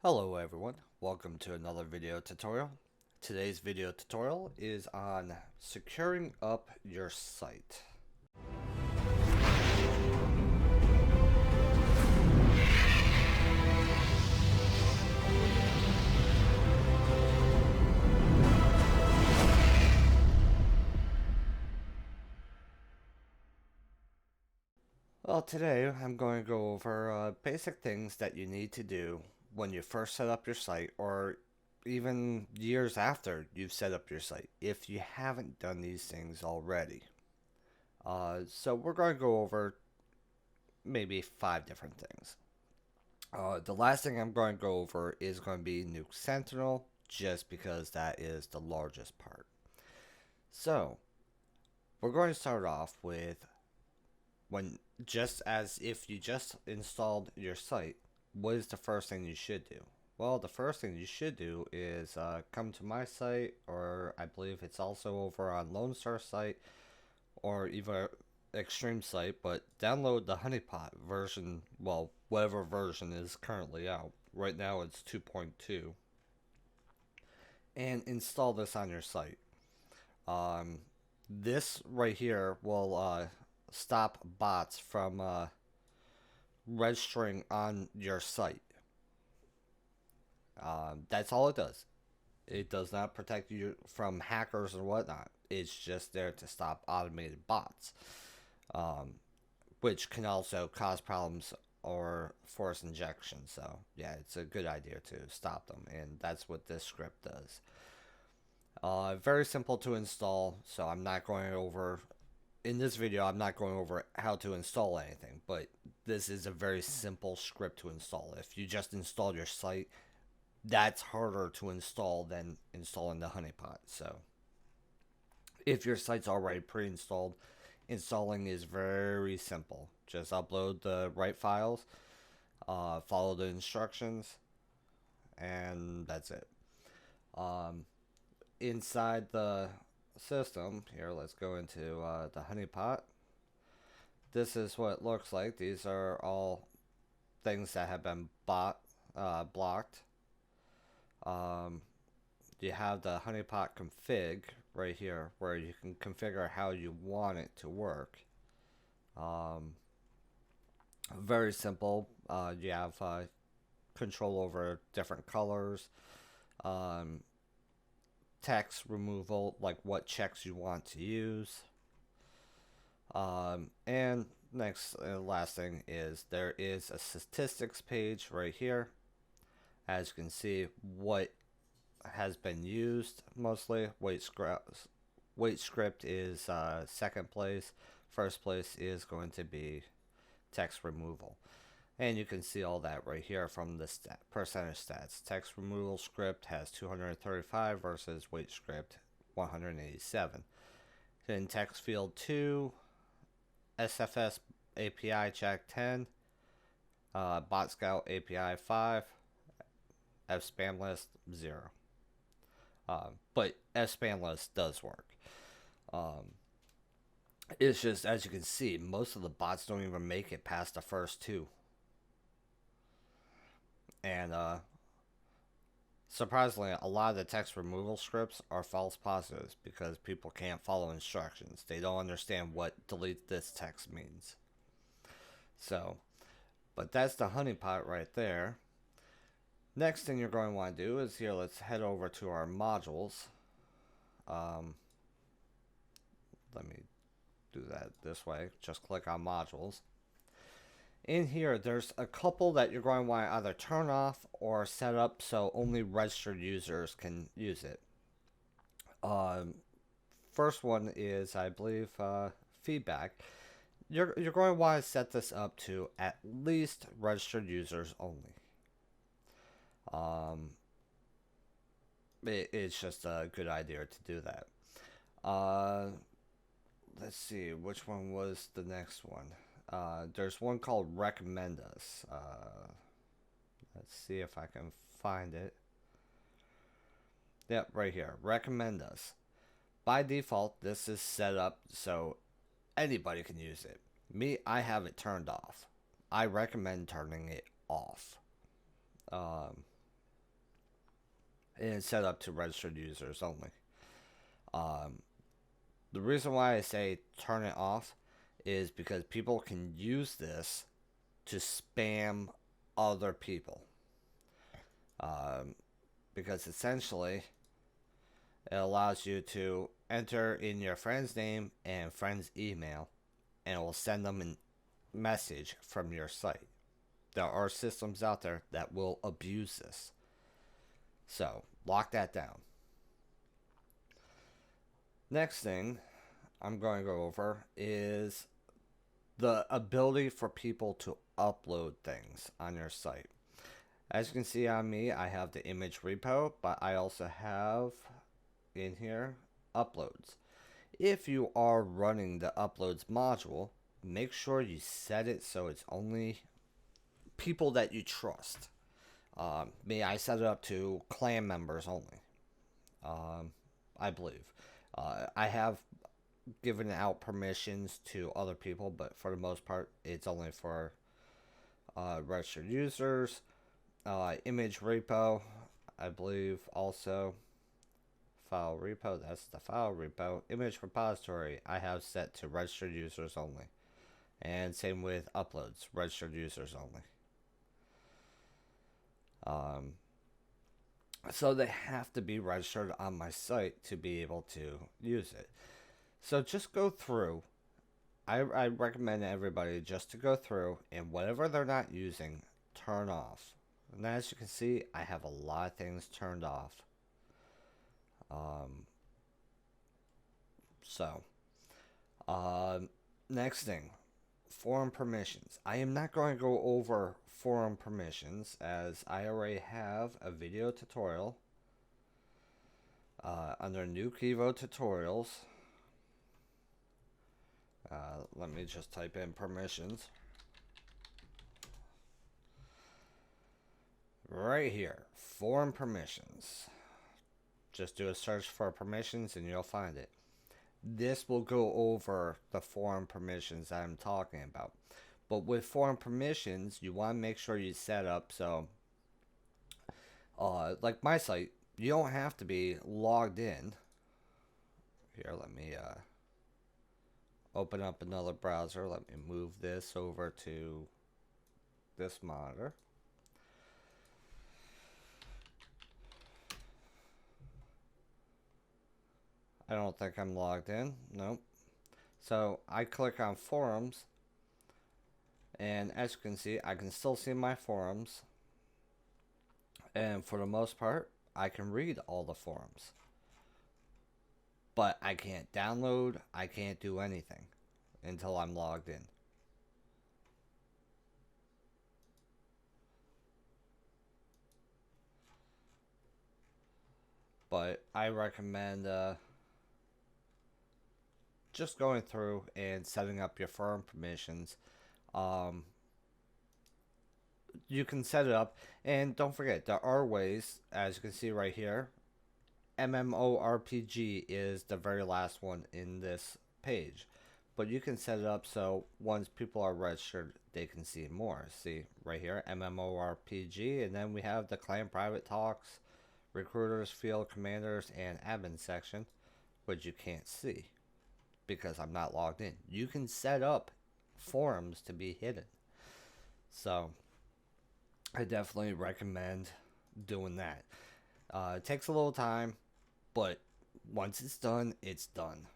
Hello everyone, welcome to another video tutorial. Today's video tutorial is on securing up your site. Well, today I'm going to go over basic things that you need to do when you first set up your site, or even years after you've set up your site, if you haven't done these things already. So we're going to go over maybe 5 different things. The last thing I'm going to go over is going to be Nuke Sentinel, just because that is the largest part. So, we're going to start off with just as if you just installed your site, what is the first thing you should do? Well, the first thing you should do is come to my site, or I believe it's also over on Lone Star site, or even Extreme site, but download the Honeypot version, well, whatever version is currently out. Right now it's 2.2, and install this on your site. Um, this right here will stop bots from registering on your site. That's all it does. It does not protect you from hackers or whatnot. It's just there to stop automated bots, um, which can also cause problems or force injection. So yeah, it's a good idea to stop them, and that's what this script does. Very simple to install, so I'm not going over in this video. I'm not going over how to install anything, but this is a very simple script to install. If you just install your site, that's harder to install than installing the honeypot. So if your site's already pre-installed, installing is very simple. Just upload the right files, follow the instructions, and that's it. Inside the system here, let's go into the honeypot. This is what it looks like. These are all things that have been blocked. You have the honeypot config right here, where you can configure how you want it to work. Very simple. You have control over different colors, text removal, like what checks you want to use. And next, last thing is there is a statistics page right here. As you can see, what has been used mostly. Weight script is second place. First place is going to be text removal. And you can see all that right here from the percentage stats. Text removal script has 235 versus weight script 187. In text field 2, SFS API check 10, bot scout API 5, F spam list 0. But F spam list does work. It's just, as you can see, most of the bots don't even make it past the first 2. And surprisingly, a lot of the text removal scripts are false positives because people can't follow instructions. They don't understand what delete this text means. So, but that's the honeypot right there. Next thing you're going to want to do is here, let's head over to our modules. Let me do that this way. Just click on modules. In here, there's a couple that you're going to want to either turn off or set up so only registered users can use it. First one is, I believe, feedback. You're going to want to set this up to at least registered users only. It's just a good idea to do that. Let's see, which one was the next one? There's one called Recommend Us. Let's see if I can find it. Yep, right here. Recommend Us. By default, this is set up so anybody can use it. Me, I have it turned off. I recommend turning it off. and it's set up to registered users only. Um, the reason why I say turn it off is because people can use this to spam other people. Um, because essentially it allows you to enter in your friend's name and friend's email, and it will send them a message from your site. There are systems out there that will abuse this. So, lock that down. Next thing I'm going to go over is the ability for people to upload things on your site. As you can see on me, I have the image repo, but I also have in here uploads. If you are running the uploads module, make sure you set it so it's only people that you trust. Me, I set it up to clan members only. I believe. I have given out permissions to other people, but for the most part, it's only for registered users. Image repo, I believe also. File repo, that's the file repo. Image repository, I have set to registered users only. And same with uploads, registered users only. So they have to be registered on my site to be able to use it. So just go through. I recommend everybody just to go through and whatever they're not using, turn off. And as you can see, I have a lot of things turned off. So, next thing, forum permissions. I am not going to go over forum permissions as I already have a video tutorial under new Kivo tutorials. Let me just type in permissions. Right here, forum permissions. Just do a search for permissions and you'll find it. This will go over the forum permissions I'm talking about. But with forum permissions, you want to make sure you set up so, like my site, you don't have to be logged in. Here, let me open up another browser. Let me move this over to this monitor. I don't think I'm logged in. Nope. So I click on forums, and as you can see, I can still see my forums. And for the most part, I can read all the forums. But I can't download, I can't do anything until I'm logged in. But I recommend just going through and setting up your forum permissions. You can set it up, and don't forget, there are ways, as you can see right here, MMORPG is the very last one in this page. But you can set it up so once people are registered, they can see more. See, right here, MMORPG, and then we have the clan private talks, recruiters, field commanders, and admin section, which you can't see because I'm not logged in. You can set up forums to be hidden. So, I definitely recommend doing that. It takes a little time, but once it's done, it's done.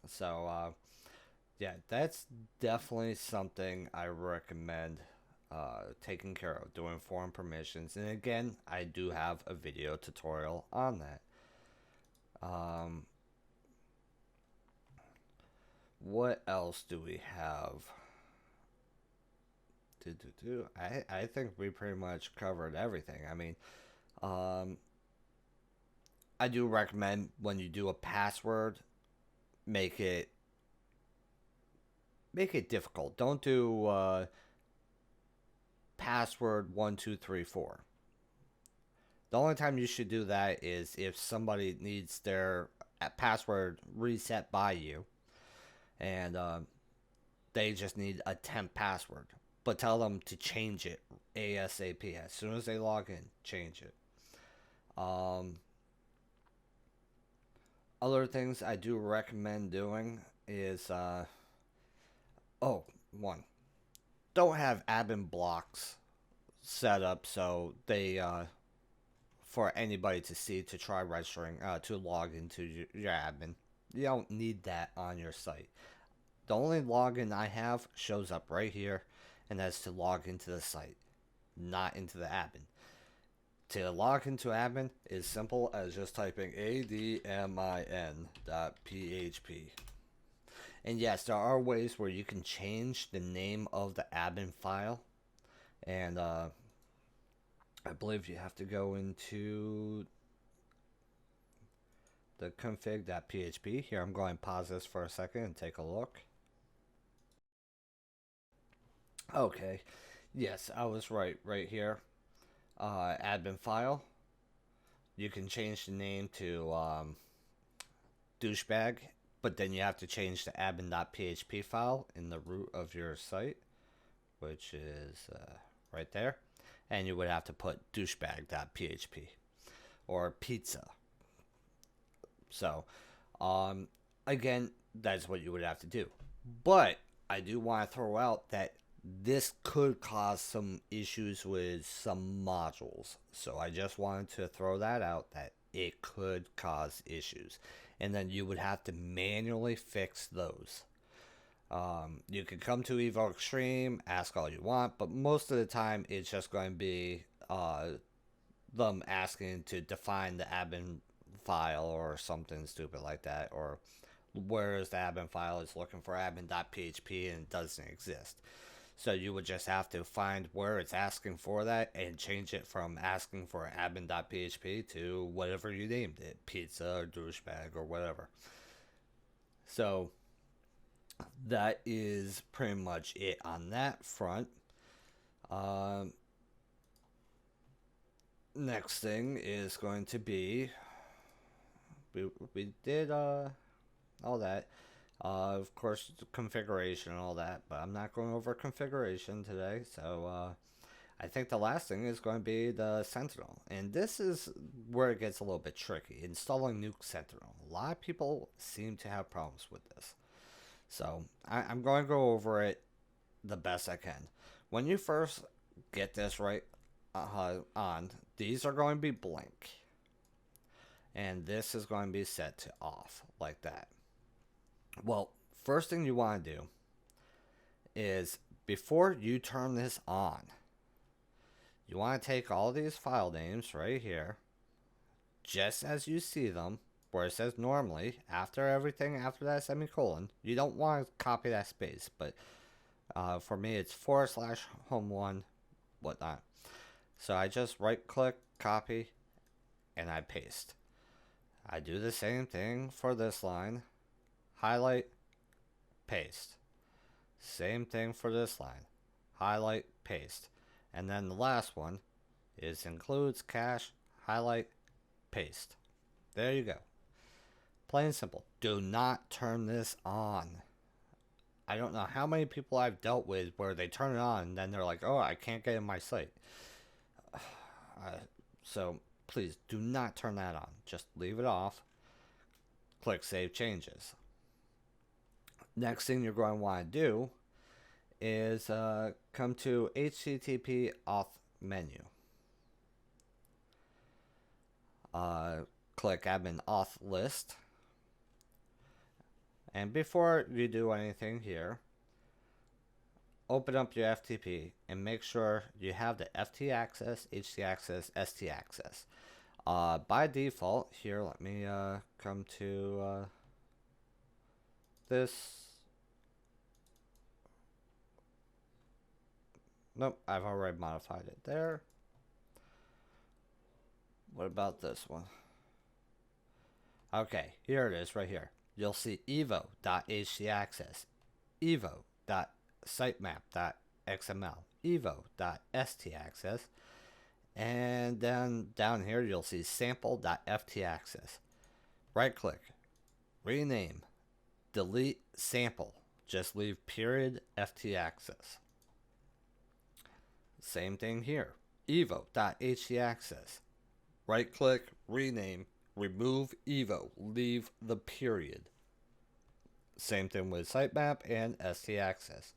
So, yeah, that's definitely something I recommend taking care of, doing forum permissions. And again, I do have a video tutorial on that. What else do we have? I think we pretty much covered everything. I mean, I do recommend when you do a password, make it difficult. Don't do password 1234. The only time you should do that is if somebody needs their password reset by you, and they just need a temp password. but tell them to change it ASAP. As soon as they log in, change it. Um, Other things I do recommend doing is, oh, one, don't have admin blocks set up so they, for anybody to see to try registering, to log into your admin. You don't need that on your site. The only login I have shows up right here, and that's to log into the site, not into the admin. To log into admin is simple as just typing admin.php. And yes, there are ways where you can change the name of the admin file. And I believe you have to go into the config.php. Here, I'm going to pause this for a second and take a look. Okay. Yes, I was right here. Admin file. You can change the name to douchebag, but then you have to change the admin.php file in the root of your site, which is right there. And you would have to put douchebag.php or pizza. So, again, that's what you would have to do. But I do want to throw out that this could cause some issues with some modules. So I just wanted to throw that out that it could cause issues. And then you would have to manually fix those. You can come to Evo Extreme, ask all you want, but most of the time it's just going to be them asking to define the admin file or something stupid like that, or whereas the admin file is looking for admin.php and it doesn't exist. So you would just have to find where it's asking for that and change it from asking for admin.php to whatever you named it, pizza or douchebag or whatever. So that is pretty much it on that front. Next thing is going to be we did all that. Of course, configuration and all that, but I'm not going over configuration today. So I think the last thing is going to be the Sentinel. And this is where it gets a little bit tricky. Installing Nuke Sentinel. A lot of people seem to have problems with this. So I'm going to go over it the best I can. When you first get this right on, these are going to be blank. And this is going to be set to off like that. Well, first thing you want to do is before you turn this on, you want to take all these file names right here, just as you see them, where it says normally, after everything, after that semicolon. You don't want to copy that space, but for me it's /home1, whatnot. So I just right click, copy, and I paste. I do the same thing for this line. Highlight, paste. Same thing for this line. Highlight, paste. And then the last one is includes cache, highlight, paste. There you go. Plain and simple. Do not turn this on. I don't know how many people I've dealt with where they turn it on and then they're like, oh, I can't get in my site. So please do not turn that on. Just leave it off. Click Save Changes. Next thing you're going to want to do is come to HTTP auth menu. Click admin auth list. And before you do anything here, open up your FTP and make sure you have the FT access, HT access, ST access. By default, here, let me come to this. Nope, I've already modified it there. What about this one? Okay, here it is right here. You'll see evo.htaccess, evo.sitemap.xml, evo.staccess, and then down here you'll see sample.ftAccess. Right click, rename, delete sample, just leave period ftAccess. Same thing here. Evo.htaccess. Right click, rename, remove Evo, leave the period. Same thing with sitemap and staccess.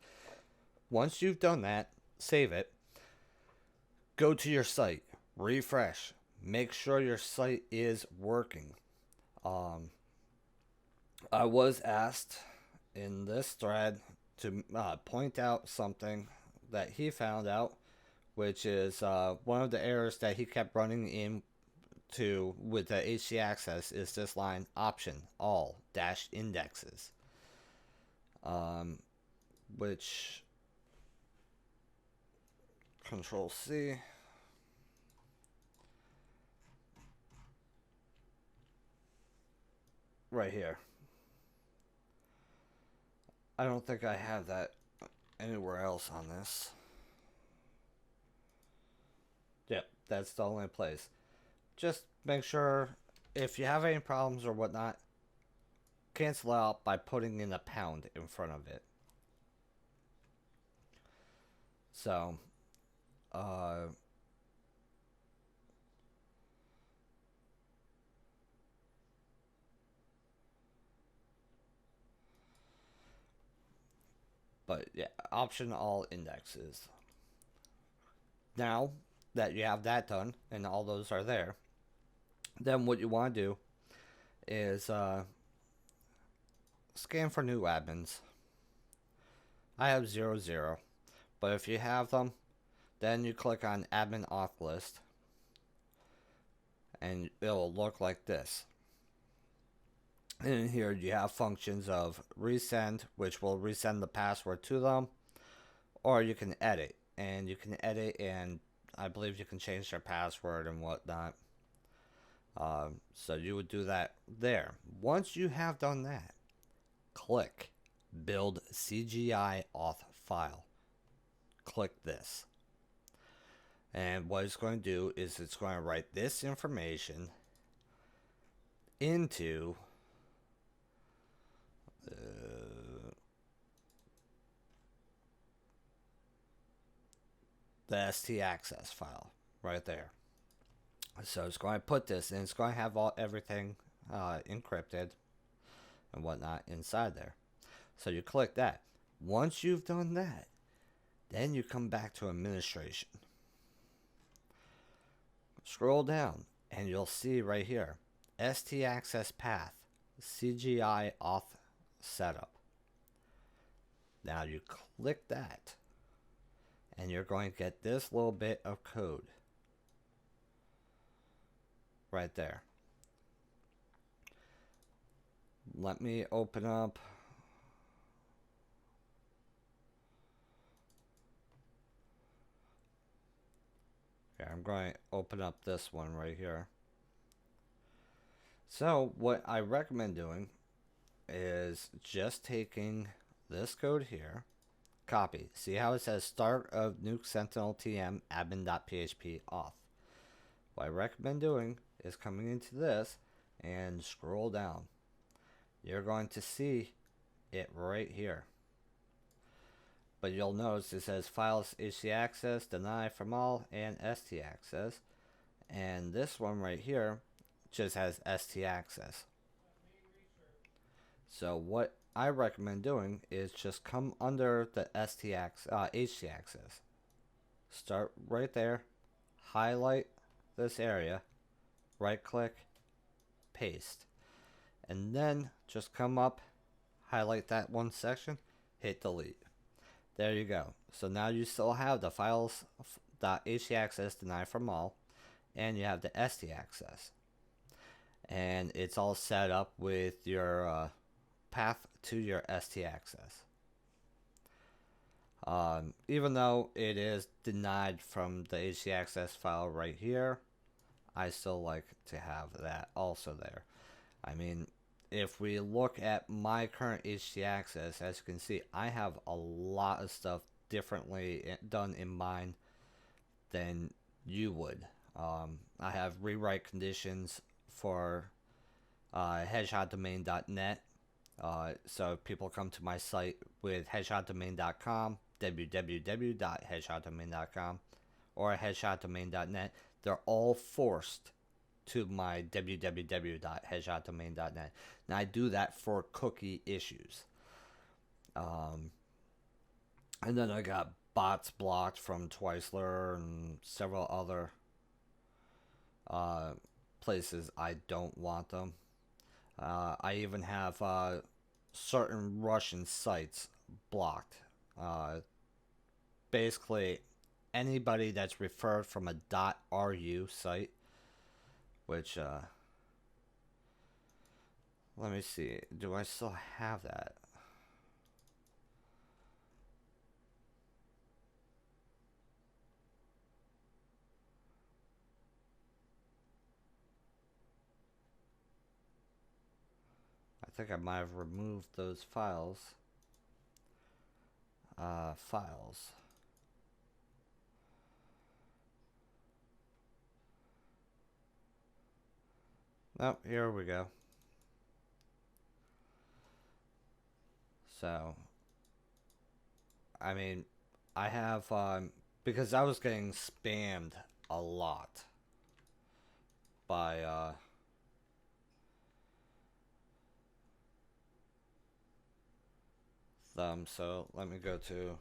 Once you've done that, save it. Go to your site, refresh, make sure your site is working. I was asked in this thread to point out something that he found out, which is one of the errors that he kept running into with the htaccess is this line option all dash indexes, which Control C. Right here. I don't think I have that anywhere else on this. Yep, that's the only place. Just make sure if you have any problems or whatnot, cancel out by putting in a pound in front of it. So, but yeah, option all indexes. Now that you have that done and all those are there, then what you want to do is scan for new admins. I have 00, but if you have them, then you click on admin auth list and it'll look like this. And in here you have functions of resend, which will resend the password to them, or you can edit, and you can edit, and I believe you can change their password and whatnot. So you would do that there. Once you have done that, click build CGI auth file. Click this. And what it's going to do is it's going to write this information into the staccess file right there. So it's going to put this, and it's going to have everything encrypted and whatnot inside there. So you click that. Once you've done that, then you come back to administration. Scroll down and you'll see right here, staccess path, CGI auth setup. Now you click that and you're going to get this little bit of code right there. Let me open up I'm going to open up this one right here. So what I recommend doing is just taking this code here, copy. See how it says start of nuke sentinel tm admin.php auth. What I recommend doing is coming into this and scroll down. You're going to see it right here. But you'll notice it says files htaccess, deny from all, and staccess. And this one right here just has staccess. So what I recommend doing is just come under the htaccess. Start right there, highlight this area, right click, paste. And then just come up, highlight that one section, hit delete. There you go. So now you still have the files.htaccess deny from all, and you have the staccess. And it's all set up with your path to your staccess. Even though it is denied from the htaccess file right here, I still like to have that also there. I mean, if we look at my current htaccess, as you can see, I have a lot of stuff differently done in mine than you would. I have rewrite conditions for headshotdomain.net. So if people come to my site with headshotdomain.com, www.headshotdomain.com or headshotdomain.net, they're all forced to my www.headshotdomain.net. Now I do that for cookie issues. Um, and then I got bots blocked from Twiceler and several other uh, places I don't want them. I even have certain Russian sites blocked. Uh, Basically, anybody that's referred from a .ru site, which let me see, do I still have that? I think I might have removed those files. Files. Oh, here we go. So, I mean, I have, because I was getting spammed a lot by, them. So, let me go to,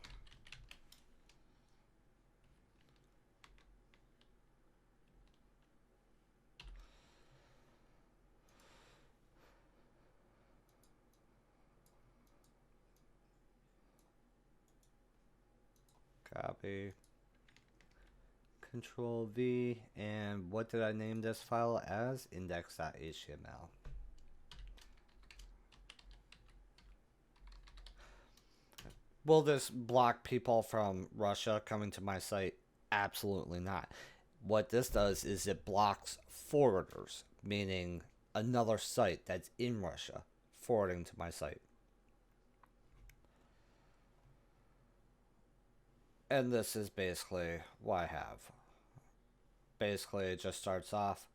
copy, Control V, and what did I name this file as? Index.html. Will this block people from Russia coming to my site? Absolutely not. What this does is it blocks forwarders, meaning another site that's in Russia forwarding to my site. And this is basically what I have. Basically, it just starts off.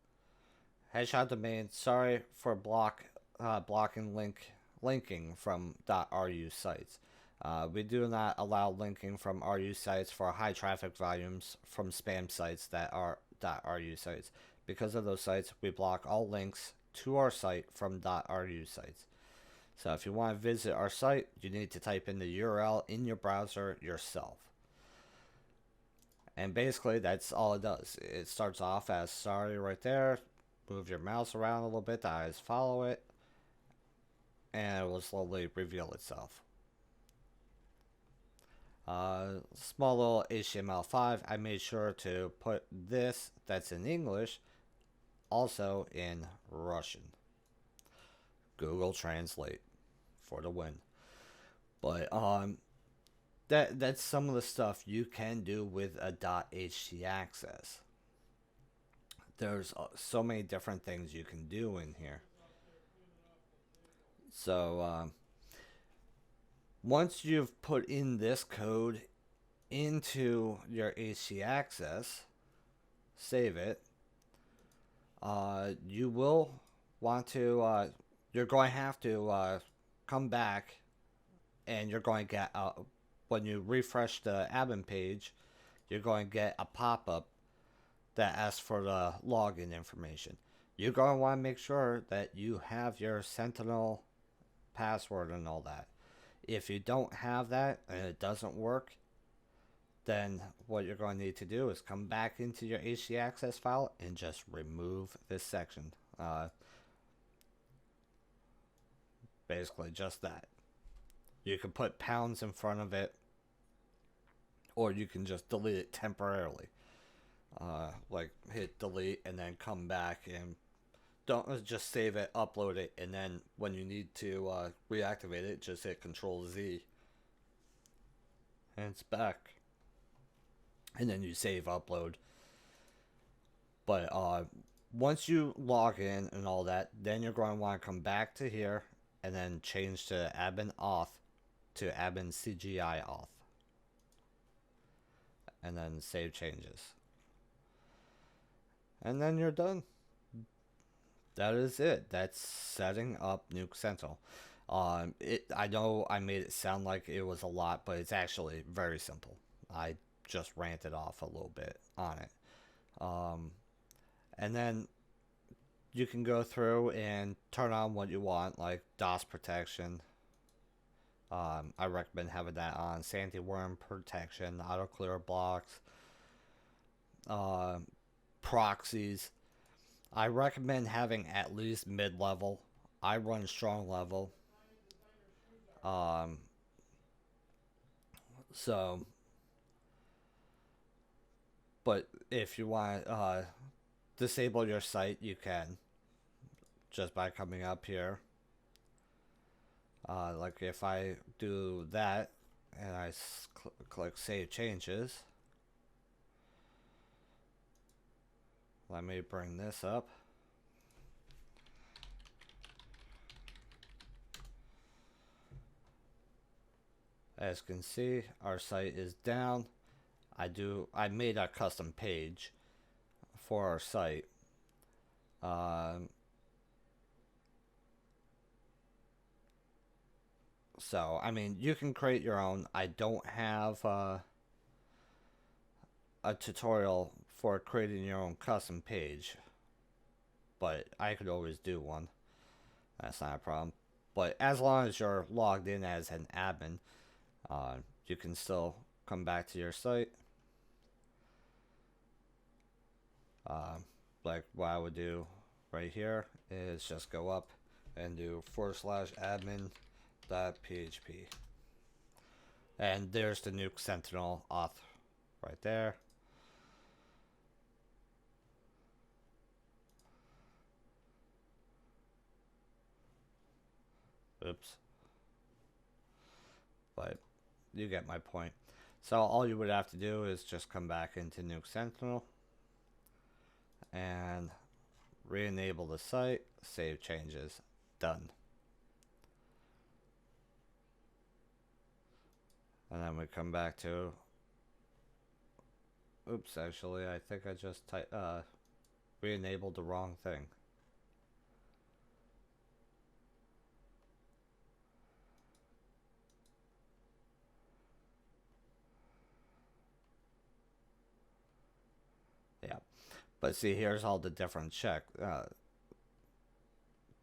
Headshot domain, sorry for blocking linking from .ru sites. We do not allow linking from RU sites for high traffic volumes from spam sites that are .ru sites. Because of those sites, we block all links to our site from .ru sites. So if you want to visit our site, you need to type in the URL in your browser yourself. And basically, that's all it does. It starts off as sorry right there. Move your mouse around a little bit, the eyes follow it, and it will slowly reveal itself. Small little HTML5. I made sure to put this that's in English also in Russian. Google Translate for the win. But that's some of the stuff you can do with a .htaccess. There's so many different things you can do in here. So once you've put in this code into your htaccess, save it. You will want to. You're going to have to come back, and you're going to get when you refresh the admin page, you're going to get a pop-up that asks for the login information. You're going to want to make sure that you have your Sentinel password and all that. If you don't have that and it doesn't work, then what you're going to need to do is come back into your htaccess file and just remove this section. Basically just that. You can put pounds in front of it, or you can just delete it temporarily. Like hit delete and then come back, and don't just save it, upload it, and then when you need to reactivate it, just hit Control Z, and it's back. And then you save, upload. But once you log in and all that, then you're going to want to come back to here and then change to admin auth to admin CGI auth, and then save changes, and then you're done. That is it. That's setting up Nuke Sentinel. I know I made it sound like it was a lot, but it's actually very simple. I just ranted off a little bit on it. Um, and then you can go through and turn on what you want, like DOS protection. I recommend having that on. Anti-worm protection, auto clear blocks, uh, proxies. I recommend having at least mid level. I run strong level. Um, so, but if you want disable your site, you can just by coming up here. Like if I do that and I click Save Changes, let me bring this up. As you can see, our site is down. I made a custom page for our site. Um, so I mean, you can create your own. I don't have a tutorial for creating your own custom page, but I could always do one. That's not a problem. But as long as you're logged in as an admin, you can still come back to your site. Like what I would do right here is just go up and do /admin.php. And there's the Nuke Sentinel auth right there. Oops. But you get my point. So all you would have to do is just come back into Nuke Sentinel and re-enable the site, save changes, done. And then we come back to, oops, actually I think I just re-enabled the wrong thing. Yeah, but see, here's all the different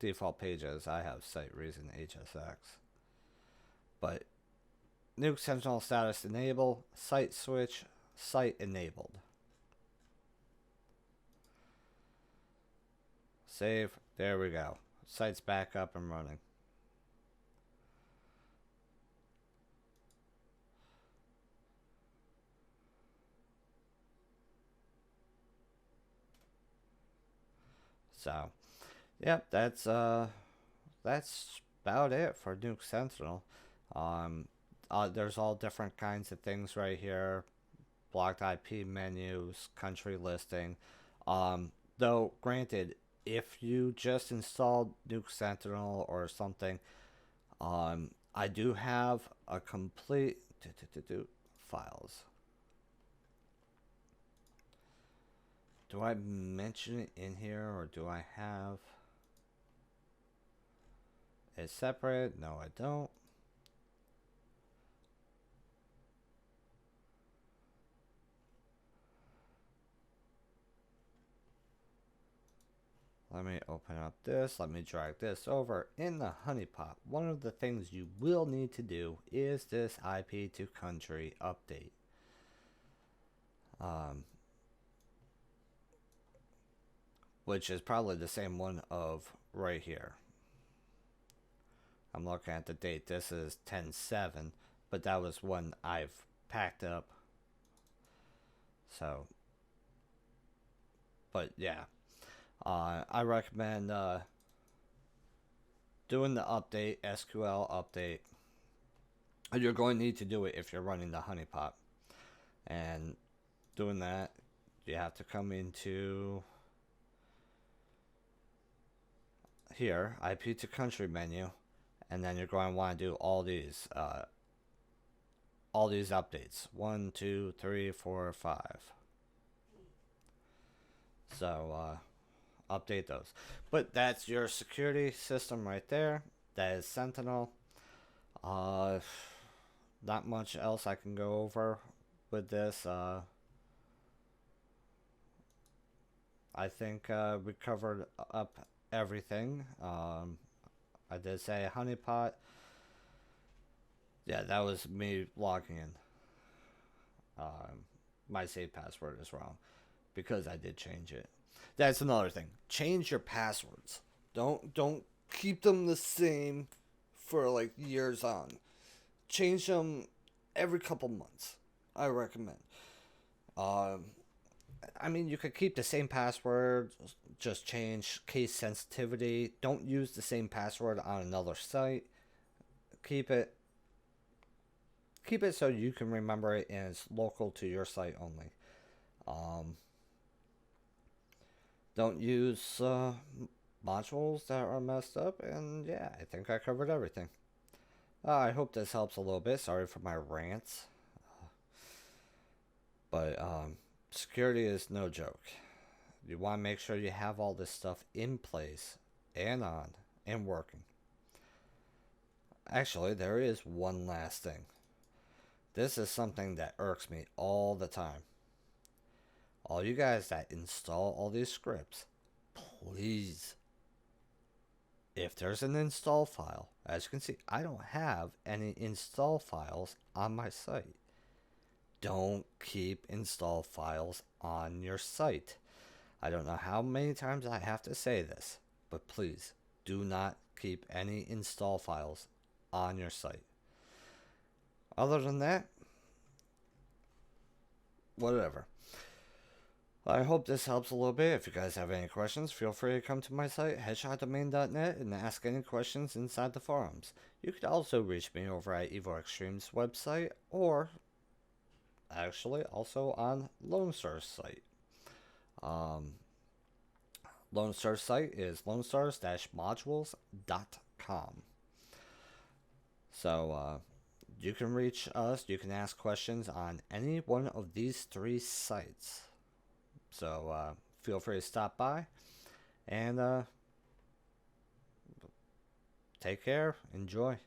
default pages. I have site reason HSX, but Nuke Sentinel status enable, site switch, site enabled. Save, there we go. Site's back up and running. So, yep, that's about it for Nuke Sentinel. There's all different kinds of things right here. Blocked IP menus, country listing. Though, granted, if you just installed Nuke Sentinel or something, I do have a complete files. Do I mention it in here or do I have it separate? No, I don't. Let me open up this. Let me drag this over in the honeypot. One of the things you will need to do is this IP to country update. Which is probably the same one of right here. I'm looking at the date. This is 10/7, but that was when I've packed up. So, but yeah, I recommend doing the update, SQL update. You're going to need to do it if you're running the honeypot. And doing that, you have to come into here, IP to country menu, and then you're going to want to do all these updates. 1, 2, 3, 4, 5. So update those. But that's your security system right there. that is Sentinel. Uh, Not much else I can go over with this. I think we covered up everything. I did say honeypot. Yeah, that was me logging in. Um, my save password is wrong because I did change it. That's another thing. Change your passwords. Don't keep them the same for like years on. Change them every couple months. I recommend. Um, I mean, you could keep the same password, just change case sensitivity. Don't use the same password on another site. Keep it keep it so you can remember it and it's local to your site only. Um, don't use modules that are messed up, and yeah, I think I covered everything. I hope this helps a little bit. Sorry for my rants, but security is no joke. You want to make sure you have all this stuff in place and on and working. Actually, there is one last thing. This is something that irks me all the time. All you guys that install all these scripts, please, if there's an install file, as you can see, I don't have any install files on my site. Don't keep install files on your site. I don't know how many times I have to say this, but please do not keep any install files on your site. Other than that, whatever. I hope this helps a little bit. If you guys have any questions, feel free to come to my site, headshotdomain.net, and ask any questions inside the forums. You could also reach me over at Evo Extreme's website, or actually also on Lone Star's site. Lone Star's site is lonestars-modules.com. So you can reach us, you can ask questions on any one of these three sites. So feel free to stop by and take care. Enjoy.